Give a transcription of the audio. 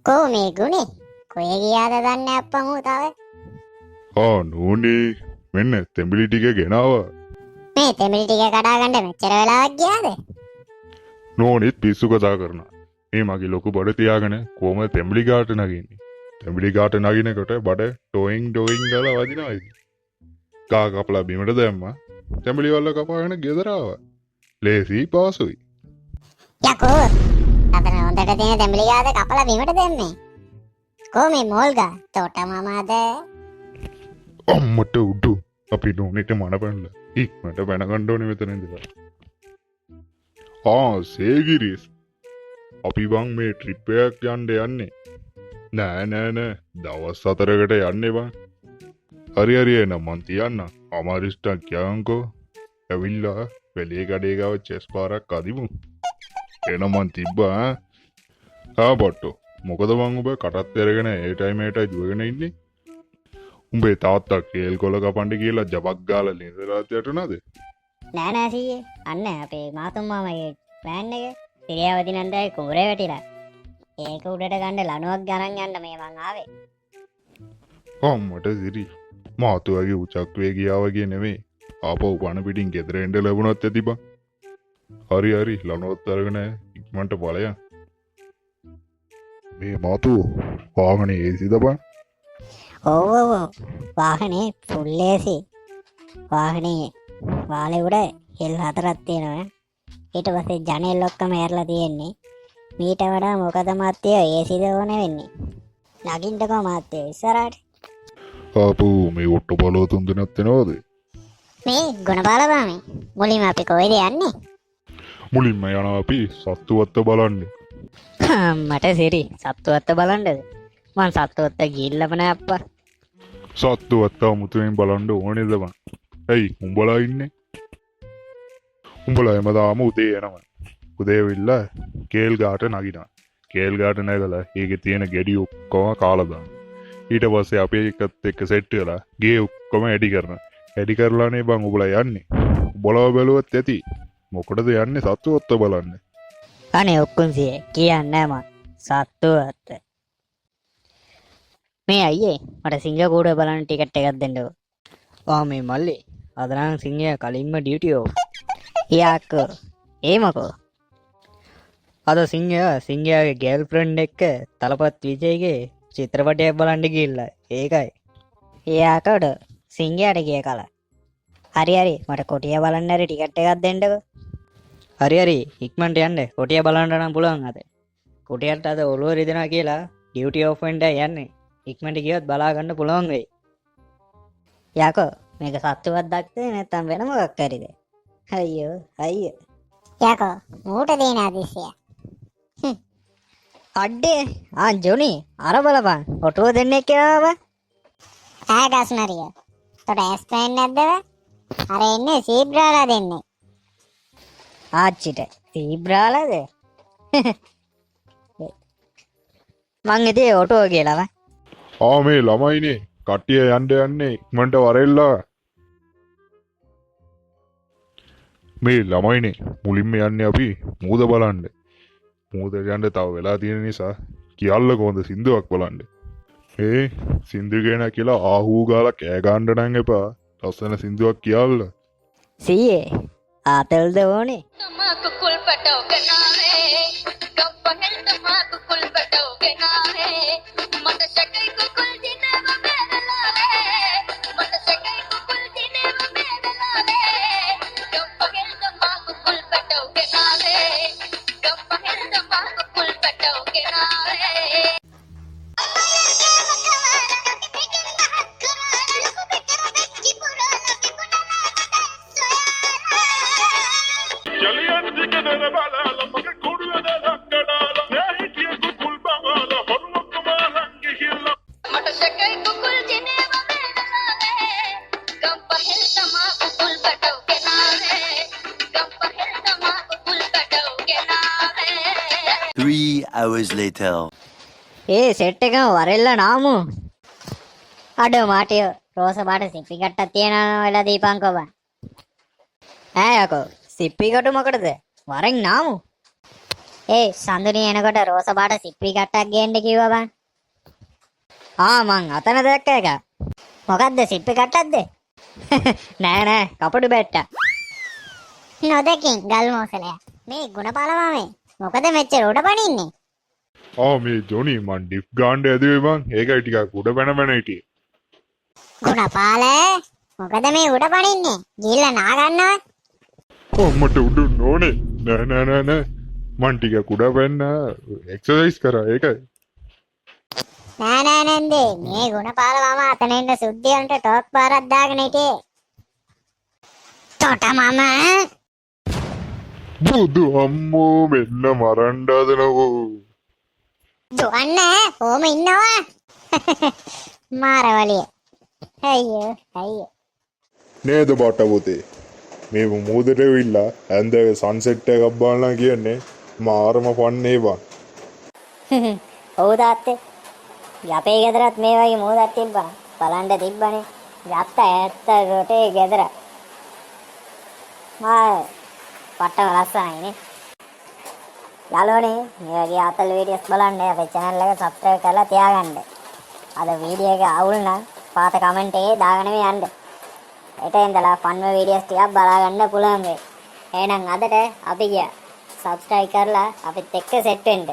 කෝ මේ ගුණේ කොහෙ ගියාද දන්නේ අප්පා මෝ තාවේ නෝනේ මෙන්න තෙඹිලි ටික ගෙනාවා. මේ තෙමිලි ටික කඩා ගන්න මෙච්චර වෙලාවක් ගියාද නෝනෙත් පිස්සු කතා කරනවා. මේ මගේ ලොකු බඩ තියාගෙන කොහමද තෙඹිලි ගාට නගින්නේ? තෙඹිලි ගාට නගිනකොට බඩ ඩොයින් ගාලා වදිනවා ඉතින්. ගා කපලා බිමට දැම්මා. තෙඹිලි වල කපාගෙන ගෙදර ආවා. ලේසි පාසුයි. යකෝ අතන හොඳට තියෙන තෙමිලි ගාද කපලා බිමට දැම්මේ කෝ මේ මෝල් ගා තෝට මාමාද අම්මට උඩු අපි නෝනෙට මන පැනලා ඉක්මනට පැන ගන්න ඕනේ මෙතන ඉඳලා. සේගිරිස් අපි බං මේ ට්‍රිප් එකක් යන්නේ. නෑ දවස් 4කට යන්නේ බං. හරි එනම් මං තියන්න අමාරිස්ටා කියන්කෝ. ඇවිල්ලා වෙලේ කඩේ ගාව චෙස් පාරක් අදිමු. එනම් මං තිබ්බා බට්ටෝ මොකද මං ඔබ කටත් අරගෙන ඒ ටයිමේටයි දුවගෙන ඉන්නේ. උඹේ තාත්තා කේල් කොල කපන්න කියලා ජබක් ගාලා නිදලාත් යටනද? නෑ නෑ සීයේ අන්න අපේ මාතුම් මාමගේ ප්ලෑන් එක සිරියාවති නන්දයි කුඹරේ වැටිලා ඒක උඩට ගන්න ලණුවක් ගණන් යන්න මේ මං ආවේ අම්මට සිරි මාතු වගේ උචක් වේ ගියා වගේ නෙමෙයි ආපහු පණ පිටින් ගෙදර එන්න ලැබුණත් ඇති බං. හරි ලණුවත් අරගෙන ඉක්මනට ඵලයන්. මේ මාතු වාහනේ ඒසිද බං? ඔව් වාහනේ ෆුල් AC වාහනේ වාලේ උඩ හෙල් 4ක් තියෙනවා. ඊට පස්සේ ජනෙල් ඔක්කොම ඇරලා තියෙන්නේ. මීට වඩා මොකද මාත්‍ය ACද ඕනේ වෙන්නේ. නගින්නකෝ මාත්‍ය ඉස්සරහට. මේ ඔට්ටු බලව තුන් දෙනෙක් වෙනවද? මේ ගුණපාලබාමේ මුලින්ම අපි කොහෙද යන්නේ? මුලින්ම යනවා අපි සත්තුවත්ත බලන්න. මට සිරි සත්තුවත්ත බලන්නද? මං සත්තුවත්ත ගිහිල්ලාම නෑ අප්පා. සත්තුවත්ත මුතුවෙන් බලන්න ඕනේද බං? ඇයි උඹලා ඉන්නේ? උඹලා හැමදාම උදේ එනවා. උදේ වෙලා කේල් ගාට නගිනවා. කේල් ගාට නැගලා ඒකේ තියෙන ගෙඩි ඔක්කොම කාලා දානවා. ඊට පස්සේ අපි එකත් එක්ක සෙට් වෙලා ගේ ඔක්කොම ඇඩි කරනවා. ඇඩි කරලානේ බං උඹලා යන්නේ. උඹලා බැලුවත් ඇති. මොකටද යන්නේ සත්තුවත්ත බලන්න? අනේ ඔක්කොම සියේ කියන්නේ මං සත්තුවත්ත. මේ අයියේ මට සිංගප්පූරුව බලන්න ටිකට් එකක් දෙන්නකෝ. මේ මල්ලි අද නම් සිංහයා කලින්ම ඩියුටි ඕෆ්. යාකෝ ඒමකෝ අද සිංහයාගේ ගර්ල්ෆ්‍රෙන්ඩ් එක්ක තලපත් විජයගේ චිත්‍රපටයක් බලන්න ගිහිල්ලා. ඒකයි. යාකෝඩ සිංහයාට ගිය කල. හරි මට කොටිය බලන්න හරි ටිකට් එකක් දෙන්නකෝ. හරි ඉක්මනට යන්න. කොටිය බලන්න නම් පුළුවන් අද. කොටියට අද ඔළුව රිදෙනවා කියලා ඩියුටි ඕෆ් වෙන්න යන්නේ. ඉක්මනට ගියොත් බලා ගන්න පුළුවන් වෙයි. යාකෝ මේක සත්තුවක් දැක්කේ නැත්නම් වෙන මොකක් හරිද? අයියෝ යාකෝ මූට දෙන ආදිසිය. අඩේ ජොනි අර බලපන් ඔටුව දෙන්නෙක් කියලාව. ගස්නරිය. තොට ඇස් පෑන් නැද්ද? අර එන්නේ සීබ්‍රාලා දෙන්නේ. ආච්චිට සීබ්‍රාලාද? මං ඉතින් ඔටුව කියලාව. මේ ළමයිනේ කට්ටිය යන්නේ ඉක්මනට වරෙල්ලා. මේ ළමයිනේ මුලින්ම යන්නේ අපි මූද බලන්න. මූද යන්න තව වෙලා තියෙන නිසා කියල්ල කොහොඳ සින්දුවක් බලන්න. සින්දු කියන කියලා ආහූ ගාලා කෑ ගන්න නම් එපා. ලස්සන සින්දුවක් කියල්ල. සීයේ ආතල්ද ඕනේ? तमाकू कुल पटोगे नाहे कंपहल तमाकू कुल पटोगे नाहे मत शकई को कुल दिने वो मेरे लाले मत शकई को कुल दिने वो मेरे लाले कंपहल तमाकू कुल पटोगे नाहे कंपहल तमाकू कुल पटोगे नाहे मट शकई को कुल दिने वो मेरे लाले कंपहल तमाकू कुल पटोगे नाहे कंपहल तमाकू कुल पटोगे नाहे 3 hours later. සෙට් එකම වරෙල්ලා නාමු. අඩෝ මාටියෝ රෝස පාට සිප්පි කට්ටක් තියනවා වෙලා දීපන්කෝ බං. යකෝ සිප්පි කටු මොකටද? වරෙන් නාමු. ඒ සඳුනි එනකොට රෝස පාට සිප්පි කට්ටක් ගේන්න කිව්වා බං. මං අතන දැක්ක එක. මොකද්ද සිප්පි කට්ටක්ද? නෑ කපඩු බැට්ටා. නොදකින් ගල් මොසලයා. මේ ගුණපාල මාමේ මොකද මෙච්චර උඩ පනින්නේ? මේ ජොනි මන් ඩිෆ් ගාන්ඩ ඇදුවේ බං. ඒකයි ටිකක් උඩ පැන හිටියේ. ගුණපාල මොකද මේ උඩ පනින්නේ? ගිහිල්ලා නා ගන්නවා. මට උඩුන්න ඕනේ. නෑ මන් ටිකක් උඩ පැන්න එක්සර්සයිස් කරා ඒකයි. නෑ නන්දේ මේ ගුණපාල මාමා අතන ඉන්න සුද්ධියන්ට ටොක් පාරක් දාගෙන හිටියේ. තොට මාමා බුදු අම්මෝ මෙන්න මරන්න හදනවෝ. දුවන්නේ ඕම ඉන්නවා. මාරවලිය. අයියෝ. නේද බට පුතේ. මේ මූදට ඇවිල්ලා ඇන්දගේ සන්සෙට් එකක් බලන්න කියන්නේ මාරම ෆන්නේ බං. ඔව් තාත්තේ. අපේ ගෙදරත් මේ වගේ මූදක් තිබ්බා. බලන්න තිබ්බනේ. යත්ත ඇත්ත රොටේ ගෙදර. පට්ටම ලස්සනයිනේ. යාළුවනේ මේ වගේ ආතල් වීඩියෝස් බලන්න අපේ channel එක subscribe කරලා තියාගන්න. අද වීඩියෝ එක අවුල් නම් පාත කමෙන්ට් එකේ දාගෙන යන්න. ඒට ඉඳලා ෆන් වීඩියෝස් ටිකක් බලා ගන්න පුළුවන් වෙයි. එහෙනම් අදට අපි ගියා. subscribe කරලා අපිත් එක්ක සෙට් වෙන්න.